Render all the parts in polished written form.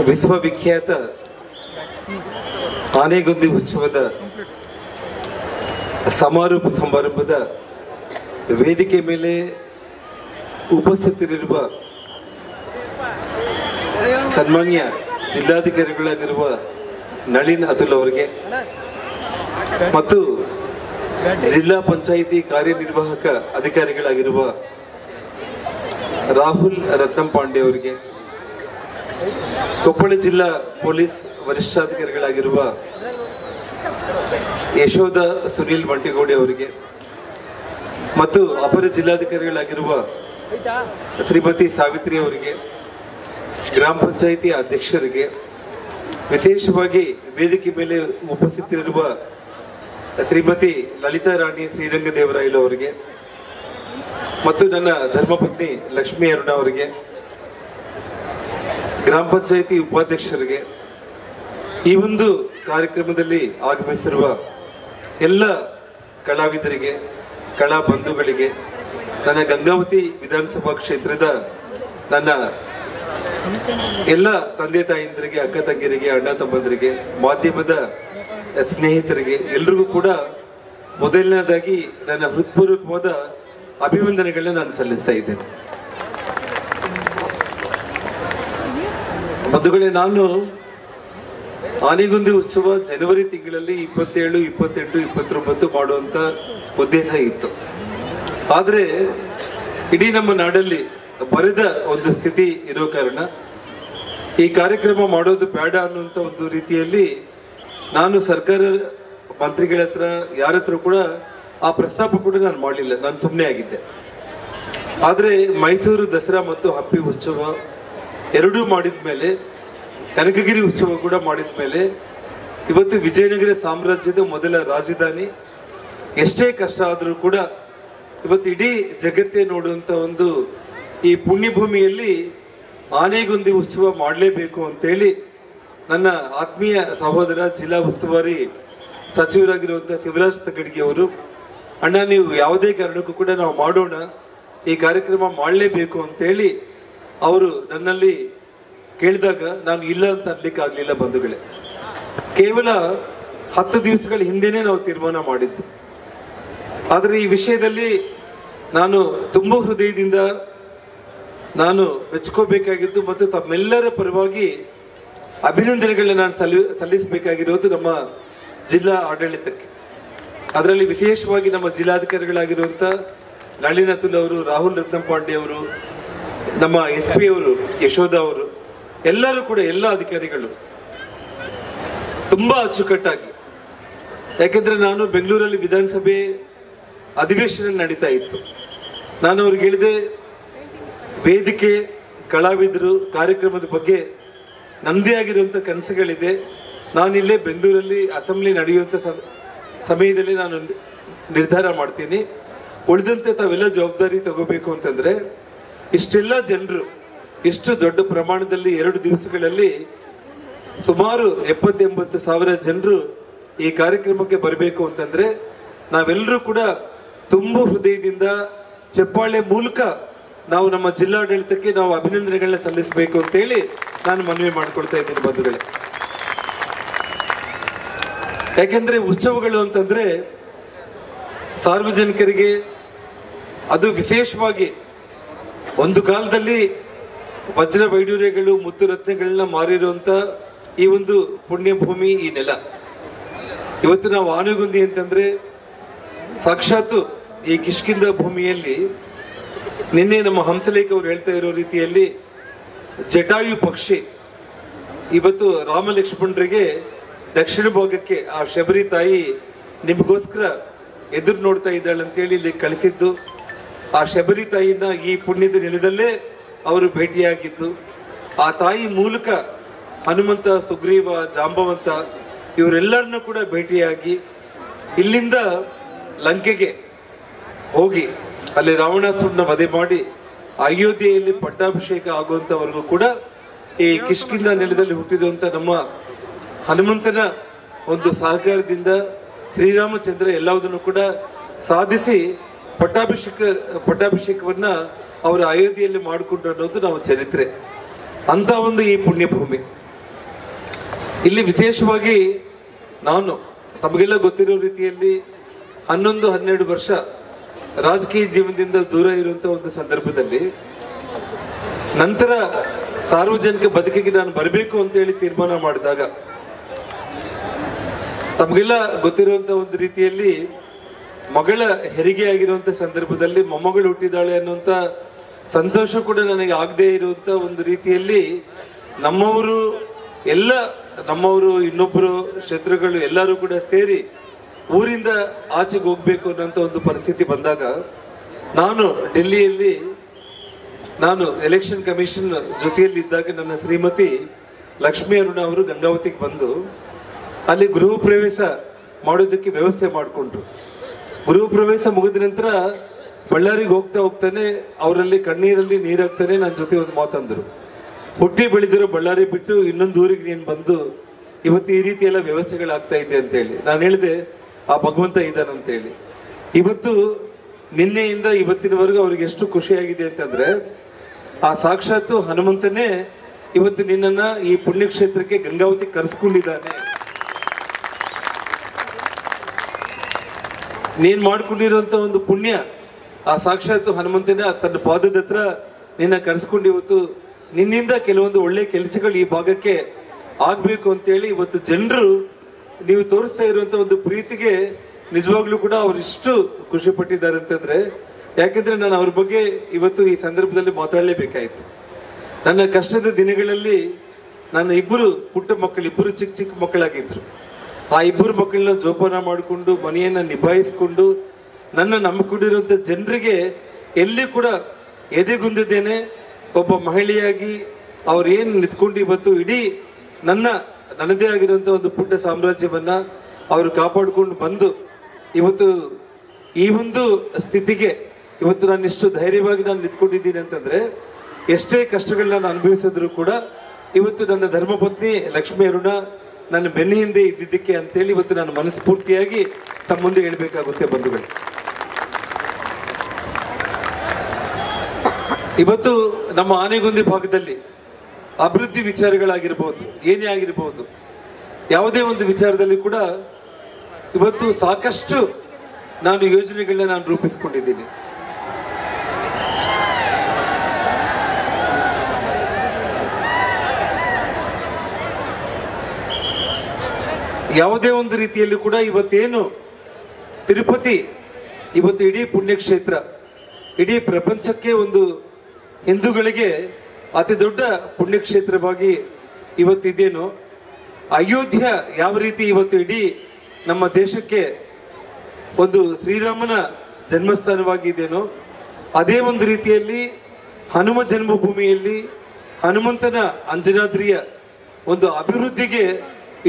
ವಿಶ್ವವಿಖ್ಯಾತ ಆನೆಗೊಂದಿ ಉತ್ಸವದ ಸಮಾರೋಪ ಸಮಾರಂಭದ ವೇದಿಕೆ ಮೇಲೆ ಉಪಸ್ಥಿತರಿರುವ ಸನ್ಮಾನ್ಯ ಜಿಲ್ಲಾಧಿಕಾರಿಗಳಾಗಿರುವ ನಳಿನ್ ಅತುಲ್ ಅವರಿಗೆ ಮತ್ತು ಜಿಲ್ಲಾ ಪಂಚಾಯಿತಿ ಕಾರ್ಯನಿರ್ವಾಹಕ ಅಧಿಕಾರಿಗಳಾಗಿರುವ ರಾಹುಲ್ ರತ್ನಂ ಪಾಂಡೆ ಅವರಿಗೆ, ಕೊಪ್ಪಳ ಜಿಲ್ಲಾ ಪೊಲೀಸ್ ವರಿಷ್ಠಾಧಿಕಾರಿಗಳಾಗಿರುವ ಯಶೋಧ ಸುನೀಲ್ ಮಂಟಿಗೋಡಿ ಅವರಿಗೆ ಮತ್ತು ಅಪರ ಜಿಲ್ಲಾಧಿಕಾರಿಗಳಾಗಿರುವ ಶ್ರೀಮತಿ ಸಾವಿತ್ರಿ ಅವರಿಗೆ, ಗ್ರಾಮ ಪಂಚಾಯಿತಿ ಅಧ್ಯಕ್ಷರಿಗೆ, ವಿಶೇಷವಾಗಿ ವೇದಿಕೆ ಮೇಲೆ ಉಪಸ್ಥಿತರಿರುವ ಶ್ರೀಮತಿ ಲಲಿತಾ ರಾಣಿ ಶ್ರೀರಂಗದೇವರಾಯಲು ಅವರಿಗೆ ಮತ್ತು ನನ್ನ ಧರ್ಮಪತ್ನಿ ಲಕ್ಷ್ಮೀ ಅರುಣ ಅವರಿಗೆ, ಗ್ರಾಮ ಪಂಚಾಯಿತಿ ಉಪಾಧ್ಯಕ್ಷರಿಗೆ, ಈ ಒಂದು ಕಾರ್ಯಕ್ರಮದಲ್ಲಿ ಆಗಮಿಸಿರುವ ಎಲ್ಲ ಕಲಾವಿದರಿಗೆ, ಕಲಾ ಬಂಧುಗಳಿಗೆ, ನನ್ನ ಗಂಗಾವತಿ ವಿಧಾನಸಭಾ ಕ್ಷೇತ್ರದ ನನ್ನ ಎಲ್ಲ ತಂದೆ ತಾಯಿಂದರಿಗೆ, ಅಕ್ಕ ತಂಗಿಯರಿಗೆ, ಅಣ್ಣ ತಮ್ಮಂದರಿಗೆ, ಮಾಧ್ಯಮದ ಸ್ನೇಹಿತರಿಗೆ ಎಲ್ರಿಗೂ ಕೂಡ ಮೊದಲನೇದಾಗಿ ನನ್ನ ಹೃತ್ಪೂರ್ವಕವಾದ ಅಭಿವಂದನೆಗಳನ್ನ ನಾನು ಸಲ್ಲಿಸ್ತಾ ಇದ್ದೇನೆ. ಬಂಧುಗಳೇ, ನಾನು ಆನೆಗೊಂದಿ ಉತ್ಸವ ಜನವರಿ ತಿಂಗಳಲ್ಲಿ 27, 28, 29 ಮಾಡುವಂತ ಉದ್ದೇಶ ಇತ್ತು. ಆದರೆ ಇಡೀ ನಮ್ಮ ನಾಡಲ್ಲಿ ಬರೆದ ಒಂದು ಸ್ಥಿತಿ ಇರೋ ಕಾರಣ ಈ ಕಾರ್ಯಕ್ರಮ ಮಾಡೋದು ಬೇಡ ಅನ್ನುವಂಥ ಒಂದು ರೀತಿಯಲ್ಲಿ ನಾನು ಸರ್ಕಾರ ಮಂತ್ರಿಗಳ ಹತ್ರ ಯಾರ ಹತ್ರ ಕೂಡ ಆ ಪ್ರಸ್ತಾಪ ಕೂಡ ನಾನು ಮಾಡಲಿಲ್ಲ, ನಾನು ಸುಮ್ಮನೆ ಆಗಿದ್ದೆ. ಆದರೆ ಮೈಸೂರು ದಸರಾ ಮತ್ತು ಹಂಪಿ ಉತ್ಸವ ಎರಡೂ ಮಾಡಿದ ಮೇಲೆ, ಕನಕಗಿರಿ ಉತ್ಸವ ಕೂಡ ಮಾಡಿದ ಮೇಲೆ, ಇವತ್ತು ವಿಜಯನಗರ ಸಾಮ್ರಾಜ್ಯದ ಮೊದಲ ರಾಜಧಾನಿ, ಎಷ್ಟೇ ಕಷ್ಟ ಆದರೂ ಕೂಡ ಇವತ್ತು ಇಡೀ ಜಗತ್ತೇ ನೋಡುವಂತ ಒಂದು ಈ ಪುಣ್ಯಭೂಮಿಯಲ್ಲಿ ಆನೆಗೊಂದಿ ಉತ್ಸವ ಮಾಡಲೇಬೇಕು ಅಂತೇಳಿ ನನ್ನ ಆತ್ಮೀಯ ಸಹೋದರ ಜಿಲ್ಲಾ ಉಸ್ತುವಾರಿ ಸಚಿವರಾಗಿರುವಂತಹ ಶಿವರಾಜ್ ತಗಡ್ಗಿ ಅವರು, ಅಣ್ಣ ನೀವು ಯಾವುದೇ ಕಾರಣಕ್ಕೂ ಕೂಡ ನಾವು ಮಾಡೋಣ, ಈ ಕಾರ್ಯಕ್ರಮ ಮಾಡಲೇಬೇಕು ಅಂತೇಳಿ ಅವರು ನನ್ನಲ್ಲಿ ಕೇಳಿದಾಗ ನಾನು ಇಲ್ಲ ಅಂತ ಅನ್ಲಿಕ್ಕೆ ಆಗ್ಲಿಲ್ಲ. ಬಂಧುಗಳೇ, ಕೇವಲ 10 ದಿವಸಗಳ ಹಿಂದೆನೆ ನಾವು ತೀರ್ಮಾನ ಮಾಡಿದ್ದು. ಆದರೆ ಈ ವಿಷಯದಲ್ಲಿ ನಾನು ತುಂಬ ಹೃದಯದಿಂದ ನಾನು ಮೆಚ್ಕೋಬೇಕಾಗಿದ್ದು ಮತ್ತು ತಮ್ಮೆಲ್ಲರ ಪರವಾಗಿ ಅಭಿನಂದನೆಗಳನ್ನ ನಾನು ಸಲ್ಲಿಸಬೇಕಾಗಿರೋದು ನಮ್ಮ ಜಿಲ್ಲಾ ಆಡಳಿತಕ್ಕೆ. ಅದರಲ್ಲಿ ವಿಶೇಷವಾಗಿ ನಮ್ಮ ಜಿಲ್ಲಾಧಿಕಾರಿಗಳಾಗಿರುವಂತ ನಳಿನ್ ಅತುಲ್ ಅವರು, ರಾಹುಲ್ ರತ್ನಂ ಪಾಂಡೆ ಅವರು, ನಮ್ಮ SP ಅವರು, ಯಶೋಧ ಅವರು, ಎಲ್ಲರೂ ಕೂಡ ಎಲ್ಲ ಅಧಿಕಾರಿಗಳು ತುಂಬಾ ಅಚ್ಚುಕಟ್ಟಾಗಿ, ಯಾಕೆಂದ್ರೆ ನಾನು ಬೆಂಗಳೂರಲ್ಲಿ ವಿಧಾನಸಭೆ ಅಧಿವೇಶನ ನಡೀತಾ ಇತ್ತು. ನಾನು ಅವ್ರಿಗೆ ಹೇಳಿದೆ, ವೇದಿಕೆ, ಕಲಾವಿದರು, ಕಾರ್ಯಕ್ರಮದ ಬಗ್ಗೆ ನನ್ನದೇ ಆಗಿರುವಂಥ ಕನಸುಗಳಿದೆ. ನಾನಿಲ್ಲೇ ಬೆಂಗಳೂರಲ್ಲಿ ಅಸೆಂಬ್ಲಿ ನಡೆಯುವಂಥ ಸಮಯದಲ್ಲಿ ನಾನು ನಿರ್ಧಾರ ಮಾಡ್ತೀನಿ. ಉಳಿದಂತೆ ತಾವೆಲ್ಲ ಜವಾಬ್ದಾರಿ ತಗೋಬೇಕು ಅಂತಂದ್ರೆ, ಇಷ್ಟೆಲ್ಲ ಜನರು ಇಷ್ಟು ದೊಡ್ಡ ಪ್ರಮಾಣದಲ್ಲಿ 2 ದಿವಸಗಳಲ್ಲಿ ಸುಮಾರು 70-80 ಸಾವಿರ ಜನರು ಈ ಕಾರ್ಯಕ್ರಮಕ್ಕೆ ಬರಬೇಕು ಅಂತಂದ್ರೆ ನಾವೆಲ್ಲರೂ ಕೂಡ ತುಂಬು ಹೃದಯದಿಂದ ಚಪ್ಪಾಳೆ ಮೂಲಕ ನಾವು ನಮ್ಮ ಜಿಲ್ಲಾಡಳಿತಕ್ಕೆ ನಾವು ಅಭಿನಂದನೆಗಳನ್ನ ಸಲ್ಲಿಸಬೇಕು ಅಂತ ಹೇಳಿ ನಾನು ಮನವಿ ಮಾಡಿಕೊಳ್ತಾ ಇದ್ದೀನಿ ಬಂಧುಗಳೇ. ಯಾಕೆಂದ್ರೆ ಉತ್ಸವಗಳು ಅಂತಂದ್ರೆ ಸಾರ್ವಜನಿಕರಿಗೆ ಅದು ವಿಶೇಷವಾಗಿ ಒಂದು ಕಾಲದಲ್ಲಿ ವಜ್ರ ವೈಡೂರ್ಯಗಳು, ಮುತ್ತು ರತ್ನಗಳನ್ನ ಮಾರಿರುವಂತ ಈ ಒಂದು ಪುಣ್ಯ ಭೂಮಿ, ಈ ನೆಲ. ಇವತ್ತು ನಾವು ಆನೆಗೊಂದಿ ಅಂತಂದ್ರೆ ಸಾಕ್ಷಾತ್ ಈ ಕಿಷ್ಕಿಂಧ ಭೂಮಿಯಲ್ಲಿ ನಿನ್ನೆ ನಮ್ಮ ಹಂಸಲೇಖ ಅವರು ಹೇಳ್ತಾ ಇರೋ ರೀತಿಯಲ್ಲಿ ಜಟಾಯು ಪಕ್ಷಿ ಇವತ್ತು ರಾಮ ಲಕ್ಷ್ಮಣರಿಗೆ ದಕ್ಷಿಣ ಭಾಗಕ್ಕೆ ಆ ಶಬರಿ ತಾಯಿ ನಿಮಗೋಸ್ಕರ ಎದುರು ನೋಡ್ತಾ ಇದ್ದಾಳೆ ಅಂತೇಳಿ ಇಲ್ಲಿ ಕಳಿಸಿದ್ದು. ಆ ಶಬರಿ ತಾಯಿನ ಈ ಪುಣ್ಯದ ನೆಲದಲ್ಲೇ ಅವರು ಭೇಟಿಯಾಗಿದ್ದು, ಆ ತಾಯಿ ಮೂಲಕ ಹನುಮಂತ, ಸುಗ್ರೀವ, ಜಾಂಬವಂತ ಇವರೆಲ್ಲರನ್ನೂ ಕೂಡ ಭೇಟಿಯಾಗಿ ಇಲ್ಲಿಂದ ಲಂಕೆಗೆ ಹೋಗಿ ಅಲ್ಲಿ ರಾವಣಾಸುರನ ವಧೆ ಮಾಡಿ ಅಯೋಧ್ಯೆಯಲ್ಲಿ ಪಟ್ಟಾಭಿಷೇಕ ಆಗುವಂತವರೆಗೂ ಕೂಡ ಈ ಕಿಷ್ಕಿಂಧ ನೆಲದಲ್ಲಿ ಹುಟ್ಟಿರುವಂತ ನಮ್ಮ ಹನುಮಂತನ ಒಂದು ಸಹಕಾರದಿಂದ ಶ್ರೀರಾಮಚಂದ್ರ ಎಲ್ಲವುದನ್ನು ಕೂಡ ಸಾಧಿಸಿ ಪಟ್ಟಾಭಿಷೇಕವನ್ನ ಅವರ ಅಯೋಧ್ಯೆಯಲ್ಲಿ ಮಾಡಿಕೊಂಡ್ರು ಅನ್ನೋದು ನಮ್ಮ ಚರಿತ್ರೆ. ಅಂತ ಒಂದು ಈ ಪುಣ್ಯಭೂಮಿ ಇಲ್ಲಿ ವಿಶೇಷವಾಗಿ ನಾನು ತಮಗೆಲ್ಲ ಗೊತ್ತಿರೋ ರೀತಿಯಲ್ಲಿ 11-12 ವರ್ಷ ರಾಜಕೀಯ ಜೀವನದಿಂದ ದೂರ ಇರುವಂತಹ ಒಂದು ಸಂದರ್ಭದಲ್ಲಿ ನಂತರ ಸಾರ್ವಜನಿಕ ಬದುಕಿಗೆ ನಾನು ಬರಬೇಕು ಅಂತ ಹೇಳಿ ತೀರ್ಮಾನ ಮಾಡಿದಾಗ ತಮಗೆಲ್ಲ ಗೊತ್ತಿರುವಂತಹ ಒಂದು ರೀತಿಯಲ್ಲಿ ಮಗಳ ಹೆರಿಗೆ ಆಗಿರುವಂತ ಸಂದರ್ಭದಲ್ಲಿ ಮೊಮ್ಮಗಳು ಹುಟ್ಟಿದಾಳೆ ಅನ್ನುವಂತ ಸಂತೋಷ ಕೂಡ ನನಗೆ ಆಗದೆ ಇರುವಂತ ಒಂದು ರೀತಿಯಲ್ಲಿ ನಮ್ಮವರು ಇನ್ನೊಬ್ಬರು ಶತ್ರುಗಳು ಎಲ್ಲರೂ ಕೂಡ ಸೇರಿ ಊರಿಂದ ಆಚೆಗೆ ಹೋಗ್ಬೇಕು ಅನ್ನೋಂಥ ಒಂದು ಪರಿಸ್ಥಿತಿ ಬಂದಾಗ ನಾನು ಡೆಲ್ಲಿಯಲ್ಲಿ ಎಲೆಕ್ಷನ್ ಕಮಿಷನ್ ಜೊತೆಯಲ್ಲಿ ಇದ್ದಾಗ ನನ್ನ ಶ್ರೀಮತಿ ಲಕ್ಷ್ಮೀ ಅರುಣ ಅವರು ಗಂಗಾವತಿಗೆ ಬಂದು ಅಲ್ಲಿ ಗೃಹ ಪ್ರವೇಶ ಮಾಡೋದಕ್ಕೆ ವ್ಯವಸ್ಥೆ ಮಾಡಿಕೊಂಡ್ರು. ಗೃಹ ಪ್ರವೇಶ ಮುಗಿದ ನಂತರ ಬಳ್ಳಾರಿಗೆ ಹೋಗ್ತಾನೆ ಅವರಲ್ಲಿ ಕಣ್ಣೀರಲ್ಲಿ ನೀರಾಗ್ತಾನೆ ನನ್ನ ಜೊತೆ ಒಂದು ಮಾತಂದ್ರು, ಹುಟ್ಟಿ ಬೆಳೆದಿರೋ ಬಳ್ಳಾರಿ ಬಿಟ್ಟು ಇನ್ನೊಂದು ಊರಿಗೆ ನೀನು ಬಂದು ಇವತ್ತು ಈ ರೀತಿ ಎಲ್ಲ ವ್ಯವಸ್ಥೆಗಳಾಗ್ತಾ ಇದೆ ಅಂತ ಹೇಳಿ. ನಾನು ಹೇಳಿದೆ ಆ ಭಗವಂತ ಇದ್ದಾನಂತ ಹೇಳಿ. ಇವತ್ತು ನಿನ್ನೆಯಿಂದ ಇವತ್ತಿನವರೆಗೂ ಅವ್ರಿಗೆ ಎಷ್ಟು ಖುಷಿಯಾಗಿದೆ ಅಂತಂದ್ರೆ ಆ ಸಾಕ್ಷಾತ್ತು ಹನುಮಂತನೇ ಇವತ್ತು ನಿನ್ನನ್ನ ಈ ಪುಣ್ಯಕ್ಷೇತ್ರಕ್ಕೆ ಗಂಗಾವತಿ ಕರೆಸ್ಕೊಂಡಿದ್ದಾನೆ. ನೀನ್ ಮಾಡ್ಕೊಂಡಿರುವಂತ ಒಂದು ಪುಣ್ಯ ಆ ಸಾಕ್ಷಾತ್ತು ಹನುಮಂತನೇ ತನ್ನ ಪಾದದ ಹತ್ರ ನಿನ್ನ ಕರೆಸ್ಕೊಂಡು ಇವತ್ತು ನಿನ್ನಿಂದ ಕೆಲವೊಂದು ಒಳ್ಳೆ ಕೆಲಸಗಳು ಈ ಭಾಗಕ್ಕೆ ಆಗ್ಬೇಕು ಅಂತೇಳಿ ಇವತ್ತು ಜನರು ನೀವು ತೋರಿಸ್ತಾ ಇರುವಂತ ಒಂದು ಪ್ರೀತಿಗೆ ನಿಜವಾಗ್ಲೂ ಕೂಡ ಅವ್ರು ಇಷ್ಟು ಖುಷಿ ಪಟ್ಟಿದ್ದಾರೆ ಅಂತಂದ್ರೆ, ಯಾಕೆಂದ್ರೆ ನಾನು ಅವ್ರ ಬಗ್ಗೆ ಇವತ್ತು ಈ ಸಂದರ್ಭದಲ್ಲಿ ಮಾತಾಡಲೇಬೇಕಾಯ್ತು. ನನ್ನ ಕಷ್ಟದ ದಿನಗಳಲ್ಲಿ ನನ್ನ ಇಬ್ಬರು ಪುಟ್ಟ ಮಕ್ಕಳು, ಇಬ್ಬರು ಚಿಕ್ಕ ಮಕ್ಕಳಾಗಿದ್ರು. ಆ ಇಬ್ಬರು ಮಕ್ಕಳನ್ನ ಜೋಪಾನ ಮಾಡಿಕೊಂಡು ಮನೆಯನ್ನ ನಿಭಾಯಿಸಿಕೊಂಡು ನನ್ನ ನಂಬಿಕೊಂಡಿರುವಂತ ಜನರಿಗೆ ಎಲ್ಲಿ ಕೂಡ ಎದೆಗುಂದಿದ್ದೇನೆ. ಒಬ್ಬ ಮಹಿಳೆಯಾಗಿ ಅವ್ರೇನ್ ನಿಂತ್ಕೊಂಡು ಇವತ್ತು ಇಡೀ ನನ್ನದೇ ಆಗಿರುವಂತ ಒಂದು ಪುಟ್ಟ ಸಾಮ್ರಾಜ್ಯವನ್ನ ಅವರು ಕಾಪಾಡಿಕೊಂಡು ಬಂದು ಇವತ್ತು ಈ ಒಂದು ಸ್ಥಿತಿಗೆ ಇವತ್ತು ನಾನು ಇಷ್ಟು ಧೈರ್ಯವಾಗಿ ನಾನು ನಿಂತ್ಕೊಂಡಿದ್ದೀನಿ ಅಂತಂದ್ರೆ, ಎಷ್ಟೇ ಕಷ್ಟಗಳನ್ನ ನಾನು ಅನುಭವಿಸಿದ್ರು ಕೂಡ ಇವತ್ತು ನನ್ನ ಧರ್ಮಪತ್ನಿ ಲಕ್ಷ್ಮೀ ಅರುಣ ನನ್ನ ಬೆನ್ನ ಹಿಂದೆ ಇದ್ದಿದ್ದಕ್ಕೆ ಅಂತೇಳಿ ಇವತ್ತು ನಾನು ಮನಸ್ಫೂರ್ತಿಯಾಗಿ ತಮ್ಮ ಮುಂದೆ ಹೇಳ್ಬೇಕಾಗುತ್ತೆ ಬಂಧುಗಳು. ಇವತ್ತು ನಮ್ಮ ಆನೆಗೊಂದಿ ಭಾಗದಲ್ಲಿ ಅಭಿವೃದ್ಧಿ ವಿಚಾರಗಳಾಗಿರ್ಬೋದು, ಏನೇ ಆಗಿರ್ಬೋದು, ಯಾವುದೇ ಒಂದು ವಿಚಾರದಲ್ಲಿ ಕೂಡ ಇವತ್ತು ಸಾಕಷ್ಟು ನಾನು ಯೋಜನೆಗಳನ್ನ ನಾನು ರೂಪಿಸಿಕೊಂಡಿದ್ದೀನಿ. ಯಾವುದೇ ಒಂದು ರೀತಿಯಲ್ಲಿ ಕೂಡ ಇವತ್ತೇನು ತಿರುಪತಿ ಇವತ್ತು ಇಡೀ ಪುಣ್ಯಕ್ಷೇತ್ರ, ಇಡೀ ಪ್ರಪಂಚಕ್ಕೆ ಒಂದು ಹಿಂದೂಗಳಿಗೆ ಅತಿ ದೊಡ್ಡ ಪುಣ್ಯಕ್ಷೇತ್ರವಾಗಿ ಇವತ್ತಿದೇನು, ಅಯೋಧ್ಯ ಯಾವ ರೀತಿ ಇವತ್ತು ಇಡೀ ನಮ್ಮ ದೇಶಕ್ಕೆ ಒಂದು ಶ್ರೀರಾಮನ ಜನ್ಮಸ್ಥಾನವಾಗಿದೆಯೋ ಅದೇ ಒಂದು ರೀತಿಯಲ್ಲಿ ಹನುಮ ಜನ್ಮಭೂಮಿಯಲ್ಲಿ ಹನುಮಂತನ ಅಂಜನಾದ್ರಿಯ ಒಂದು ಅಭಿವೃದ್ಧಿಗೆ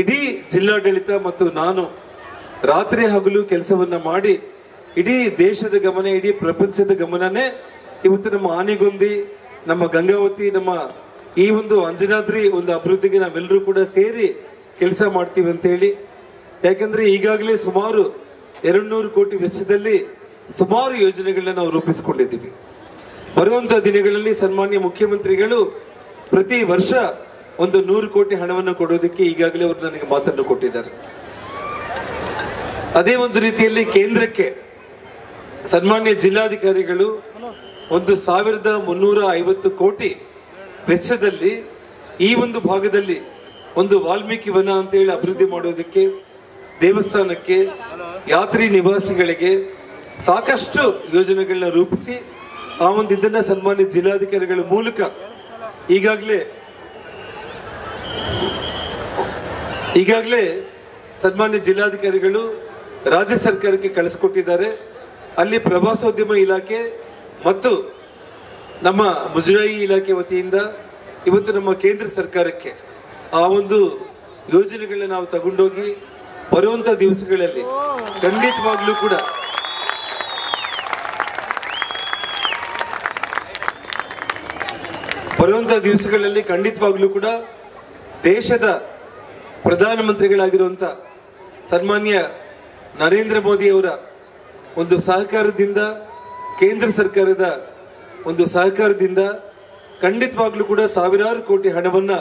ಇಡೀ ಜಿಲ್ಲಾಡಳಿತ ಮತ್ತು ನಾನು ರಾತ್ರಿ ಹಗಲು ಕೆಲಸವನ್ನ ಮಾಡಿ ಇಡೀ ದೇಶದ ಗಮನ, ಇಡೀ ಪ್ರಪಂಚದ ಗಮನನೇ ಇವತ್ತು ನಮ್ಮ ಆನೆಗೊಂದಿ, ನಮ್ಮ ಗಂಗಾವತಿ, ನಮ್ಮ ಈ ಒಂದು ಅಂಜನಾದ್ರಿ ಒಂದು ಅಭಿವೃದ್ಧಿಗೆ ನಾವೆಲ್ಲರೂ ಕೂಡ ಸೇರಿ ಕೆಲಸ ಮಾಡ್ತೀವಿ ಅಂತ ಹೇಳಿ. ಯಾಕಂದ್ರೆ ಈಗಾಗಲೇ ಸುಮಾರು 200 ಕೋಟಿ ವೆಚ್ಚದಲ್ಲಿ ಸುಮಾರು ಯೋಜನೆಗಳನ್ನ ನಾವು ರೂಪಿಸಿಕೊಂಡಿದ್ದೀವಿ. ಬರುವಂತ ದಿನಗಳಲ್ಲಿ ಸನ್ಮಾನ್ಯ ಮುಖ್ಯಮಂತ್ರಿಗಳು ಪ್ರತಿ ವರ್ಷ ಒಂದು 100 ಕೋಟಿ ಹಣವನ್ನು ಕೊಡೋದಕ್ಕೆ ಈಗಾಗಲೇ ಅವರು ನನಗೆ ಮಾತನ್ನು ಕೊಟ್ಟಿದ್ದಾರೆ. ಅದೇ ಒಂದು ರೀತಿಯಲ್ಲಿ ಕೇಂದ್ರಕ್ಕೆ ಸನ್ಮಾನ್ಯ ಜಿಲ್ಲಾಧಿಕಾರಿಗಳು 1350 ಕೋಟಿ ವೆಚ್ಚದಲ್ಲಿ ಈ ಒಂದು ಭಾಗದಲ್ಲಿ ಒಂದು ವಾಲ್ಮೀಕಿ ವನ ಅಂತ ಹೇಳಿ ಅಭಿವೃದ್ಧಿ ಮಾಡೋದಕ್ಕೆ, ದೇವಸ್ಥಾನಕ್ಕೆ, ಯಾತ್ರಿ ನಿವಾಸಿಗಳಿಗೆ ಸಾಕಷ್ಟು ಯೋಜನೆಗಳನ್ನ ರೂಪಿಸಿ ಆ ಒಂದು ಇದನ್ನ ಸನ್ಮಾನ್ಯ ಜಿಲ್ಲಾಧಿಕಾರಿಗಳ ಮೂಲಕ ಈಗಾಗಲೇ ಸನ್ಮಾನ್ಯ ಜಿಲ್ಲಾಧಿಕಾರಿಗಳು ರಾಜ್ಯ ಸರ್ಕಾರಕ್ಕೆ ಕಳಿಸ್ಕೊಟ್ಟಿದ್ದಾರೆ. ಅಲ್ಲಿ ಪ್ರವಾಸೋದ್ಯಮ ಇಲಾಖೆ ಮತ್ತು ನಮ್ಮ ಮುಜರಾಯಿ ಇಲಾಖೆ ವತಿಯಿಂದ ಇವತ್ತು ನಮ್ಮ ಕೇಂದ್ರ ಸರ್ಕಾರಕ್ಕೆ ಆ ಒಂದು ಯೋಜನೆಗಳನ್ನ ನಾವು ತಗೊಂಡೋಗಿ ಬರುವಂತ ದಿವಸಗಳಲ್ಲಿ ಖಂಡಿತವಾಗ್ಲೂ ಕೂಡ ದೇಶದ ಪ್ರಧಾನಮಂತ್ರಿಗಳಾಗಿರುವಂತ ಸನ್ಮಾನ್ಯ ನರೇಂದ್ರ ಮೋದಿ ಅವರ ಒಂದು ಸಹಕಾರದಿಂದ, ಕೇಂದ್ರ ಸರ್ಕಾರದ ಒಂದು ಸಹಕಾರದಿಂದ ಖಂಡಿತವಾಗ್ಲೂ ಕೂಡ ಸಾವಿರಾರು ಕೋಟಿ ಹಣವನ್ನ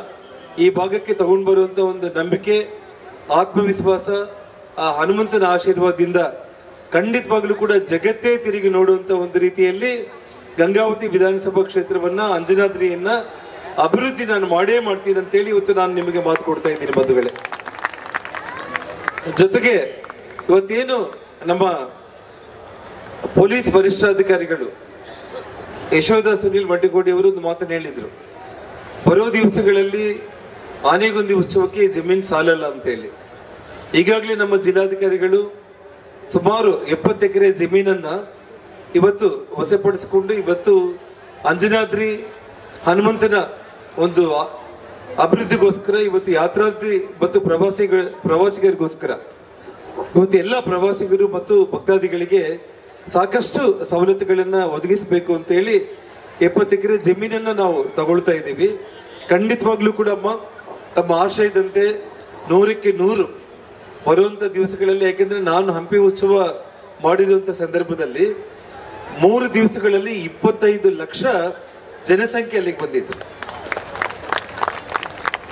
ಈ ಭಾಗಕ್ಕೆ ತಗೊಂಡು ಬರುವಂತ ಒಂದು ನಂಬಿಕೆ, ಆತ್ಮವಿಶ್ವಾಸ, ಆ ಹನುಮಂತನ ಆಶೀರ್ವಾದದಿಂದ ಖಂಡಿತವಾಗ್ಲೂ ಕೂಡ ಜಗತ್ತೇ ತಿರುಗಿ ನೋಡುವಂತ ಒಂದು ರೀತಿಯಲ್ಲಿ ಗಂಗಾವತಿ ವಿಧಾನಸಭಾ ಕ್ಷೇತ್ರವನ್ನ, ಅಂಜನಾದ್ರಿಯನ್ನ ಅಭಿವೃದ್ಧಿ ನಾನು ಮಾಡೇ ಮಾಡ್ತೀನಿ ಅಂತೇಳಿ ಇವತ್ತು ನಾನು ನಿಮಗೆ ಮಾತು ಕೊಡ್ತಾ ಇದ್ದೀನಿ ಬಂಧುಗಳೇ. ಜೊತೆಗೆ ಇವತ್ತೇನು ನಮ್ಮ ಪೊಲೀಸ್ ವರಿಷ್ಠಾಧಿಕಾರಿಗಳು ಯಶೋಧ ಸುನೀಲ್ ಮಟ್ಟಿಗೋಡಿ ಅವರು ಒಂದು ಮಾತನ್ನು ಹೇಳಿದ್ರು, ಬರೋ ದಿವಸಗಳಲ್ಲಿ ಆನೆಗೊಂದಿ ಉತ್ಸವಕ್ಕೆ ಜಮೀನ್ ಸಾಲಲ್ಲ ಅಂತೇಳಿ. ಈಗಾಗಲೇ ನಮ್ಮ ಜಿಲ್ಲಾಧಿಕಾರಿಗಳು ಸುಮಾರು 70 ಎಕರೆ ಜಮೀನನ್ನ ಇವತ್ತು ವಶಪಡಿಸಿಕೊಂಡು ಇವತ್ತು ಅಂಜನಾದ್ರಿ ಹನುಮಂತನ ಒಂದು ಅಭಿವೃದ್ಧಿಗೋಸ್ಕರ, ಇವತ್ತು ಯಾತ್ರಾರ್ಥಿ ಮತ್ತು ಪ್ರವಾಸಿಗರಿಗೋಸ್ಕರ ಇವತ್ತು ಎಲ್ಲ ಪ್ರವಾಸಿಗರು ಮತ್ತು ಭಕ್ತಾದಿಗಳಿಗೆ ಸಾಕಷ್ಟು ಸವಲತ್ತುಗಳನ್ನ ಒದಗಿಸಬೇಕು ಅಂತ ಹೇಳಿ 70 ಎಕರೆ ಜಮೀನನ್ನ ನಾವು ತಗೊಳ್ತಾ ಇದ್ದೀವಿ. ಖಂಡಿತವಾಗ್ಲೂ ಕೂಡ ತಮ್ಮ ಆಶಯದಂತೆ 100ಕ್ಕೆ 100 ಬರುವಂತ ದಿವಸಗಳಲ್ಲಿ, ಯಾಕೆಂದ್ರೆ ನಾನು ಹಂಪಿ ಉತ್ಸವ ಮಾಡಿರುವಂತ ಸಂದರ್ಭದಲ್ಲಿ 3 ದಿವಸಗಳಲ್ಲಿ 25 ಲಕ್ಷ ಜನಸಂಖ್ಯೆ ಅಲ್ಲಿಗೆ ಬಂದಿತ್ತು.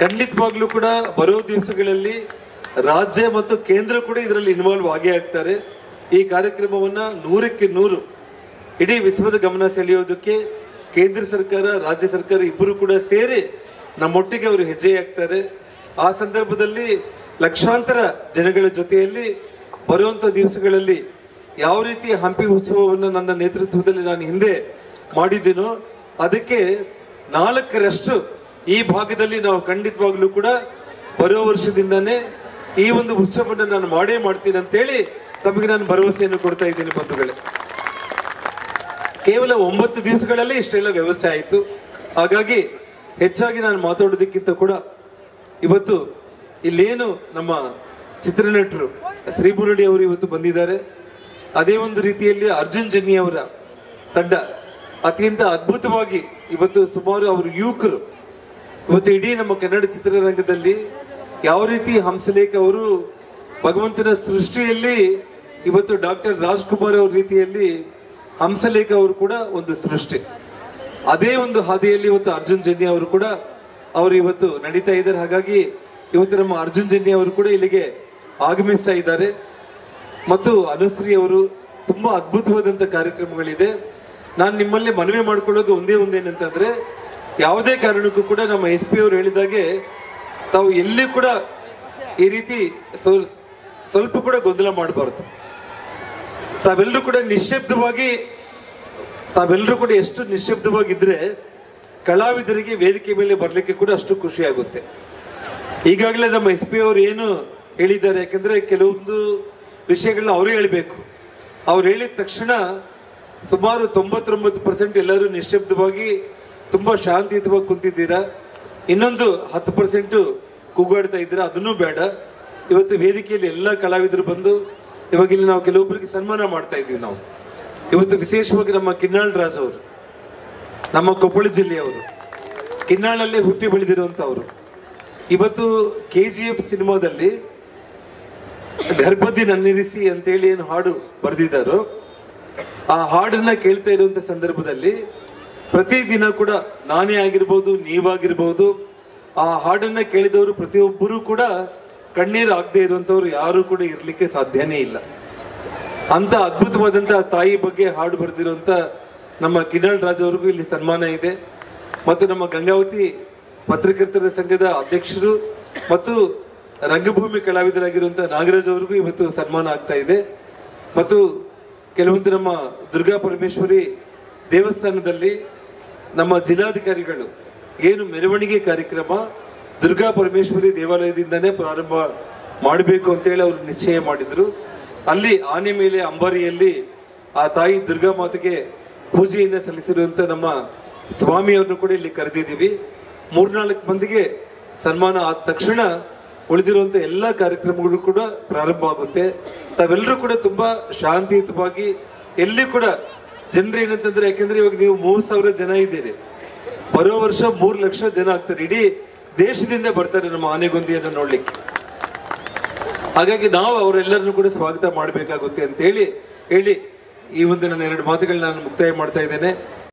ಖಂಡಿತವಾಗ್ಲೂ ಕೂಡ ಬರೋ ದಿವಸಗಳಲ್ಲಿ ರಾಜ್ಯ ಮತ್ತು ಕೇಂದ್ರ ಕೂಡ ಇದರಲ್ಲಿ ಇನ್ವಾಲ್ವ್ ಆಗೇ ಆಗ್ತಾರೆ. ಈ ಕಾರ್ಯಕ್ರಮವನ್ನ 100ಕ್ಕೆ 100 ಇಡೀ ವಿಶ್ವದ ಗಮನ ಸೆಳೆಯೋದಕ್ಕೆ ಕೇಂದ್ರ ಸರ್ಕಾರ, ರಾಜ್ಯ ಸರ್ಕಾರ ಇಬ್ಬರು ಕೂಡ ಸೇರಿ ನಮ್ಮೊಟ್ಟಿಗೆ ಅವರು ಹೆಜ್ಜೆ ಹಾಕ್ತಾರೆ. ಆ ಸಂದರ್ಭದಲ್ಲಿ ಲಕ್ಷಾಂತರ ಜನಗಳ ಜೊತೆಯಲ್ಲಿ ಬರುವಂತ ದಿವಸಗಳಲ್ಲಿ ಯಾವ ರೀತಿ ಹಂಪಿ ಉತ್ಸವವನ್ನು ನನ್ನ ನೇತೃತ್ವದಲ್ಲಿ ನಾನು ಹಿಂದೆ ಮಾಡಿದ್ದೀನೋ ಅದಕ್ಕೆ 4ರಷ್ಟು ಈ ಭಾಗದಲ್ಲಿ ನಾವು ಖಂಡಿತವಾಗ್ಲೂ ಕೂಡ ಬರೋ ವರ್ಷದಿಂದಾನೇ ಈ ಒಂದು ಉತ್ಸವವನ್ನು ನಾನು ಮಾಡೇ ಮಾಡ್ತೀನಿ ಅಂತೇಳಿ ತಮಗೆ ನಾನು ಭರವಸೆಯನ್ನು ಕೊಡ್ತಾ ಇದ್ದೀನಿ ಬಂಧುಗಳೇ. ಕೇವಲ 9 ದಿವಸಗಳಲ್ಲಿ ಇಷ್ಟೆಲ್ಲ ವ್ಯವಸ್ಥೆ ಆಯಿತು. ಹಾಗಾಗಿ ಹೆಚ್ಚಾಗಿ ನಾನು ಮಾತಾಡೋದಕ್ಕಿಂತ ಕೂಡ ಇವತ್ತು ಇಲ್ಲೇನು ನಮ್ಮ ಚಿತ್ರನಟರು ಶ್ರೀಮುರಳಿ ಅವರು ಇವತ್ತು ಬಂದಿದ್ದಾರೆ, ಅದೇ ಒಂದು ರೀತಿಯಲ್ಲಿ ಅರ್ಜುನ್ ಜನ್ಯ ಅವರ ತಂಡ ಅತ್ಯಂತ ಅದ್ಭುತವಾಗಿ ಇವತ್ತು ಸುಮಾರು ಅವರು ಯುವಕರು ಇವತ್ತು ಇಡೀ ನಮ್ಮ ಕನ್ನಡ ಚಿತ್ರರಂಗದಲ್ಲಿ ಯಾವ ರೀತಿ ಹಂಸಲೇಖ ಅವರು ಭಗವಂತನ ಸೃಷ್ಟಿಯಲ್ಲಿ ಇವತ್ತು ಡಾಕ್ಟರ್ ರಾಜ್ಕುಮಾರ್ ಅವ್ರ ರೀತಿಯಲ್ಲಿ ಹಂಸಲೇಖ ಅವರು ಕೂಡ ಒಂದು ಸೃಷ್ಟಿ, ಅದೇ ಒಂದು ಹಾದಿಯಲ್ಲಿ ಇವತ್ತು ಅರ್ಜುನ್ ಜನ್ಯ ಅವರು ಕೂಡ ಅವರು ಇವತ್ತು ನಡೀತಾ ಇದ್ದಾರೆ. ಹಾಗಾಗಿ ಇವತ್ತು ನಮ್ಮ ಅರ್ಜುನ್ ಜನ್ಯ ಅವರು ಕೂಡ ಇಲ್ಲಿಗೆ ಆಗಮಿಸ್ತಾ ಇದ್ದಾರೆ. ಮತ್ತು ಅನುಶ್ರೀ ಅವರು ತುಂಬಾ ಅದ್ಭುತವಾದಂತ ಕಾರ್ಯಕ್ರಮಗಳಿದೆ. ನಾನು ನಿಮ್ಮಲ್ಲಿ ಮನವಿ ಮಾಡ್ಕೊಳ್ಳೋದು ಒಂದೇನಂತಂದ್ರೆ, ಯಾವುದೇ ಕಾರಣಕ್ಕೂ ಕೂಡ ನಮ್ಮ SP ಅವರು ಹೇಳಿದಾಗೆ ತಾವು ಎಲ್ಲಿ ಕೂಡ ಈ ರೀತಿ ಸ್ವಲ್ಪ ಕೂಡ ಗೊಂದಲ ಮಾಡಬಾರ್ದು. ತಾವೆಲ್ಲರೂ ಕೂಡ ಎಷ್ಟು ನಿಶ್ಶಬ್ದವಾಗಿದ್ರೆ ಕಲಾವಿದರಿಗೆ ವೇದಿಕೆ ಮೇಲೆ ಬರ್ಲಿಕ್ಕೆ ಕೂಡ ಅಷ್ಟು ಖುಷಿ ಆಗುತ್ತೆ. ಈಗಾಗಲೇ ನಮ್ಮ SP ಅವರು ಏನು ಹೇಳಿದ್ದಾರೆ, ಯಾಕಂದ್ರೆ ಕೆಲವೊಂದು ವಿಷಯಗಳನ್ನ ಅವರೇ ಹೇಳಬೇಕು. ಅವ್ರು ಹೇಳಿದ ತಕ್ಷಣ ಸುಮಾರು 99% ಎಲ್ಲರೂ ನಿಶ್ಶಬ್ದವಾಗಿ ತುಂಬಾ ಶಾಂತಿಯುತವಾಗಿ ಕುಂತಿದ್ದೀರಾ. ಇನ್ನೊಂದು 10% ಕೂಗಾಡ್ತಾ ಇದ್ದೀರಾ, ಅದನ್ನೂ ಬೇಡ. ಇವತ್ತು ವೇದಿಕೆಯಲ್ಲಿ ಎಲ್ಲ ಕಲಾವಿದರು ಬಂದು ಇವಾಗ ಇಲ್ಲಿ ನಾವು ಕೆಲವೊಬ್ಬರಿಗೆ ಸನ್ಮಾನ ಮಾಡ್ತಾ ಇದ್ದೀವಿ. ನಾವು ಇವತ್ತು ವಿಶೇಷವಾಗಿ ನಮ್ಮ ಕಿನ್ನಾಳ್ ರಾಜ್ ಅವರು, ನಮ್ಮ ಕೊಪ್ಪಳ ಜಿಲ್ಲೆಯವರು, ಕಿನ್ನಾಳಲ್ಲೇ ಹುಟ್ಟಿ ಬೆಳೆದಿರುವಂತವರು, ಇವತ್ತು KGF ಸಿನಿಮಾದಲ್ಲಿ ಗರ್ಭದಿ ನನ್ನಿರಿಸಿ ಅಂತೇಳಿ ಏನು ಹಾಡು ಬರೆದಿದ್ದಾರೋ ಆ ಹಾಡನ್ನ ಕೇಳ್ತಾ ಇರುವಂತ ಸಂದರ್ಭದಲ್ಲಿ ಪ್ರತಿದಿನ ಕೂಡ ನಾನೇ ಆಗಿರ್ಬೋದು, ನೀವಾಗಿರ್ಬೋದು, ಆ ಹಾಡನ್ನ ಕೇಳಿದವರು ಪ್ರತಿಯೊಬ್ಬರು ಕೂಡ ಕಣ್ಣೀರು ಆಗದೆ ಇರುವಂತವ್ರು ಯಾರು ಕೂಡ ಇರ್ಲಿಕ್ಕೆ ಸಾಧ್ಯನೇ ಇಲ್ಲ. ಅಂತ ಅದ್ಭುತವಾದಂತಹ ತಾಯಿ ಬಗ್ಗೆ ಹಾಡು ಬರೆದಿರುವಂತ ನಮ್ಮ ಕಿನ್ನಾಳ್ ರಾಜ್ ಅವ್ರಿಗೂ ಇಲ್ಲಿ ಸನ್ಮಾನ ಇದೆ. ಮತ್ತು ನಮ್ಮ ಗಂಗಾವತಿ ಪತ್ರಕರ್ತರ ಸಂಘದ ಅಧ್ಯಕ್ಷರು ಮತ್ತು ರಂಗಭೂಮಿ ಕಲಾವಿದರಾಗಿರುವಂತಹ ನಾಗರಾಜ್ ಅವ್ರಿಗೂ ಇವತ್ತು ಸನ್ಮಾನ ಆಗ್ತಾ ಇದೆ. ಮತ್ತು ಕೆಲವೊಂದು ನಮ್ಮ ದುರ್ಗಾ ಪರಮೇಶ್ವರಿ ದೇವಸ್ಥಾನದಲ್ಲಿ ನಮ್ಮ ಜಿಲ್ಲಾಧಿಕಾರಿಗಳು ಏನು ಮೆರವಣಿಗೆ ಕಾರ್ಯಕ್ರಮ ದುರ್ಗಾ ಪರಮೇಶ್ವರಿ ದೇವಾಲಯದಿಂದನೇ ಪ್ರಾರಂಭ ಮಾಡಬೇಕು ಅಂತೇಳಿ ಅವರು ನಿಶ್ಚಯ ಮಾಡಿದ್ರು. ಅಲ್ಲಿ ಆನೆ ಮೇಲೆ ಅಂಬಾರಿಯಲ್ಲಿ ಆ ತಾಯಿ ದುರ್ಗಾ ಮಾತೆಗೆ ಪೂಜೆಯನ್ನು ಸಲ್ಲಿಸಿರುವಂತ ನಮ್ಮ ಸ್ವಾಮಿಯವ್ರನ್ನು ಕೂಡ ಇಲ್ಲಿ ಕರೆದಿದ್ದೀವಿ. 3-4 ಮಂದಿಗೆ ಸನ್ಮಾನ ಆದ ತಕ್ಷಣ ಉಳಿದಿರುವಂತ ಎಲ್ಲಾ ಕಾರ್ಯಕ್ರಮಗಳು ಕೂಡ ಪ್ರಾರಂಭ ಆಗುತ್ತೆ. ತಾವೆಲ್ಲರೂ ಕೂಡ ತುಂಬಾ ಶಾಂತಿಯುತವಾಗಿ ಎಲ್ಲಿ ಕೂಡ ಜನರು ಏನಂತಂದ್ರೆ, ಯಾಕಂದ್ರೆ ಇವಾಗ ನೀವು 30,000 ಜನ ಇದ್ದೀರಿ, ಬರೋ ವರ್ಷ 3 ಲಕ್ಷ ಜನ ಆಗ್ತಾರೆ. ಇಡೀ ದೇಶದಿಂದ ಬರ್ತಾರೆ ನಮ್ಮ ಆನೆಗೊಂದಿಯನ್ನು ನೋಡ್ಲಿಕ್ಕೆ. ಹಾಗಾಗಿ ನಾವು ಅವರೆಲ್ಲರನ್ನು ಕೂಡ ಸ್ವಾಗತ ಮಾಡಬೇಕಾಗುತ್ತೆ ಅಂತ ಹೇಳಿ ಈ ಒಂದು ನನ್ನ 2 ಮಾತುಗಳನ್ನ ನಾನು ಮುಕ್ತಾಯ ಮಾಡ್ತಾ ಇದ್ದೇನೆ.